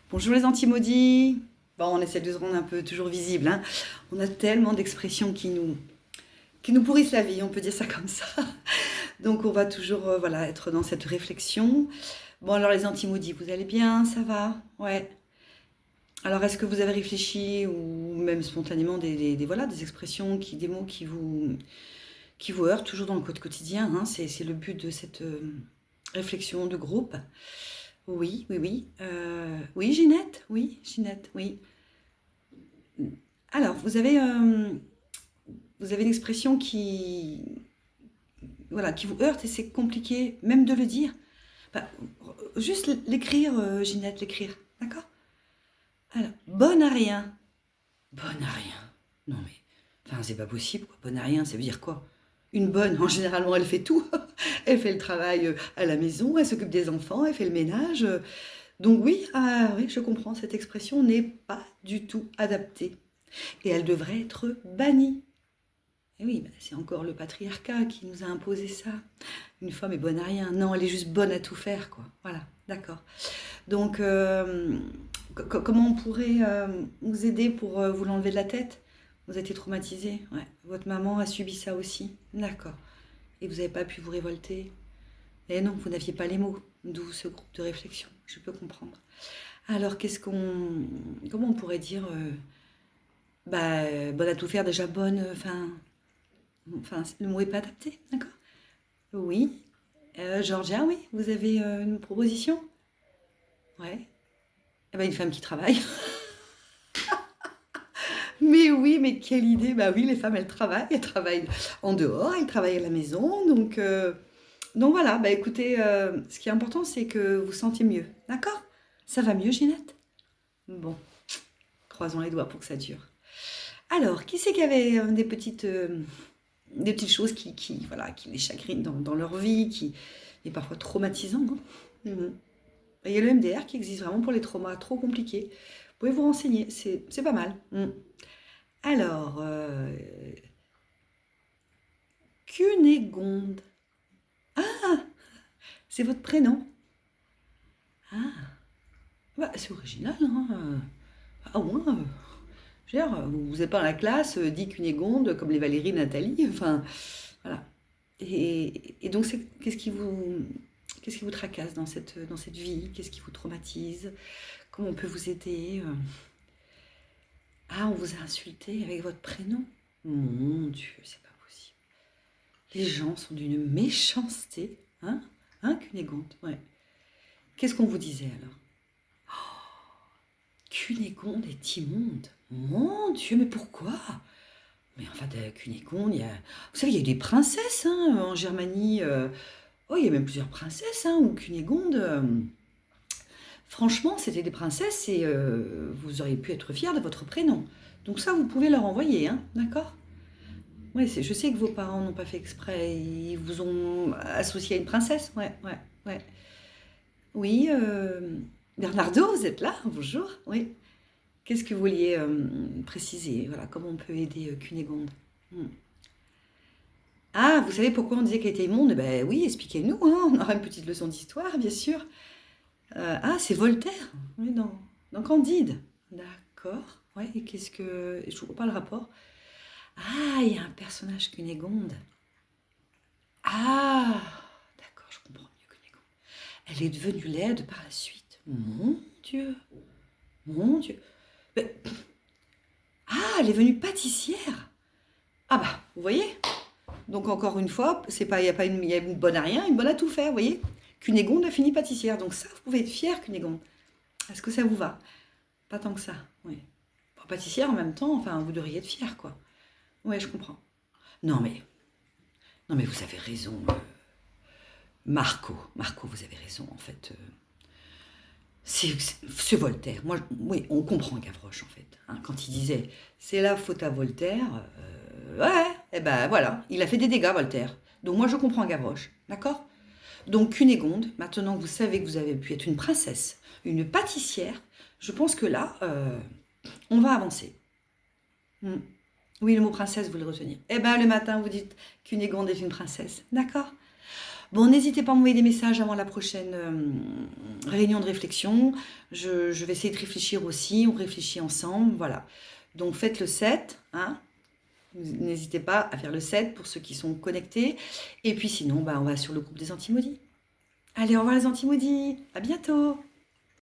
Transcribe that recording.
Bonjour les anti-maudits. Bon, on essaie de se rendre un peu toujours visible, hein. On a tellement d'expressions qui nous pourrissent la vie, on peut dire ça comme ça. Donc on va toujours voilà, être dans cette réflexion. Bon, alors les anti-maudits, vous allez bien? Ça va? Ouais. Alors est-ce que vous avez réfléchi ou même spontanément voilà, des expressions, des mots qui vous heurtent toujours dans le quotidien, hein. C'est le but de cette réflexion de groupe. Oui, oui, oui. Oui, Ginette? Oui, Ginette, oui. Alors, vous avez une expression voilà, qui vous heurte et c'est compliqué même de le dire. Bah, juste l'écrire, Ginette, l'écrire. D'accord? Alors, bonne à rien. Bonne à rien. Non mais, enfin, c'est pas possible, quoi. Bonne à rien, ça veut dire quoi? Une bonne, en généralement, elle fait tout. Elle fait le travail à la maison, elle s'occupe des enfants, elle fait le ménage. Donc oui, ah, oui, je comprends, cette expression n'est pas du tout adaptée. Et elle devrait être bannie. Et oui, bah, c'est encore le patriarcat qui nous a imposé ça. Une femme est bonne à rien. Non, elle est juste bonne à tout faire, quoi. Voilà, d'accord. Donc, comment on pourrait vous aider pour vous l'enlever de la tête? Vous avez été traumatisé, ouais. Votre maman a subi ça aussi, d'accord. Et vous n'avez pas pu vous révolter? Et non, vous n'aviez pas les mots, d'où ce groupe de réflexion, je peux comprendre. Alors, comment on pourrait dire, bah, bonne à tout faire, déjà bonne, enfin, le mot est pas adapté, d'accord? Oui. Georgia, oui, vous avez une proposition? Ouais. Eh ben, une femme qui travaille. Mais oui, mais quelle idée! Bah oui, les femmes, elles travaillent en dehors, elles travaillent à la maison, donc voilà. Bah écoutez, ce qui est important, c'est que vous sentiez mieux, d'accord? Ça va mieux, Ginette? Bon, croisons les doigts pour que ça dure. Alors, qui c'est qui avait des petites choses voilà, qui les chagrinent dans leur vie, qui est parfois traumatisant, hein. Mhm. Il y a le MDR qui existe vraiment pour les traumas trop compliqués. Vous pouvez vous renseigner, c'est pas mal. Alors, Cunégonde. Ah, c'est votre prénom? Ah, bah, c'est original, hein. Au moins, je veux dire, vous n'êtes pas dans la classe, dit Cunégonde, comme les Valérie, Nathalie, enfin, voilà. Et donc, qu'est-ce qui vous tracasse dans cette vie? Qu'est-ce qui vous traumatise? Comment on peut vous aider? Ah, on vous a insulté avec votre prénom? Mon Dieu, c'est pas possible. Les gens sont d'une méchanceté, hein? Hein, Cunégonde? Ouais. Qu'est-ce qu'on vous disait alors? Cunégonde est immonde. Mon Dieu, mais pourquoi? Mais enfin, Cunégonde, vous savez, il y a eu des princesses, hein, en Germanie. Oh, il y a même plusieurs princesses, hein, ou Cunégonde. Franchement, c'était des princesses et vous auriez pu être fiers de votre prénom. Donc ça, vous pouvez leur envoyer, hein, d'accord? Ouais, je sais que vos parents n'ont pas fait exprès. Ils vous ont associé à une princesse. Ouais, ouais, ouais. Oui, Bernardo, vous êtes là? Bonjour. Oui. Qu'est-ce que vous vouliez préciser? Voilà, comment on peut aider Cunégonde? Hmm. Ah, vous savez pourquoi on disait qu'elle était immonde? Ben oui, expliquez-nous, hein, on aura une petite leçon d'histoire, bien sûr. Ah, c'est Voltaire, oui, dans Candide. D'accord. Ouais, et je vois pas le rapport. Ah, il y a un personnage Cunégonde. Ah, d'accord, je comprends mieux Cunégonde. Elle est devenue laide par la suite. Mon Dieu, mon Dieu. Ben, ah, elle est devenue pâtissière. Ah bah, vous voyez? Donc encore une fois, il n'y a pas il y a une bonne à rien, une bonne à tout faire, vous voyez? Cunégonde a fini pâtissière. Donc ça, vous pouvez être fier, Cunégonde. Est-ce que ça vous va? Pas tant que ça, oui. Bon, pâtissière en même temps, enfin, vous devriez être fier, quoi. Ouais, je comprends. Non mais, non mais vous avez raison, Marco, vous avez raison, en fait. C'est Voltaire. Moi, oui, on comprend Gavroche, en fait, hein, quand il disait c'est la faute à Voltaire. Ouais, et ben voilà, il a fait des dégâts, Voltaire. Donc moi, je comprends Gavroche, d'accord? Donc Cunégonde, maintenant que vous savez que vous avez pu être une princesse, une pâtissière, je pense que là, on va avancer. Hmm. Oui, le mot princesse, vous le retenir. Eh ben le matin, vous dites Cunégonde est une princesse, d'accord? Bon, n'hésitez pas à m'envoyer des messages avant la prochaine réunion de réflexion. Je vais essayer de réfléchir aussi. On réfléchit ensemble. Voilà. Donc, faites le 7. Hein. N'hésitez pas à faire le 7 pour ceux qui sont connectés. Et puis sinon, bah, on va sur le groupe des Antimaudits. Allez, au revoir les Antimaudits. À bientôt.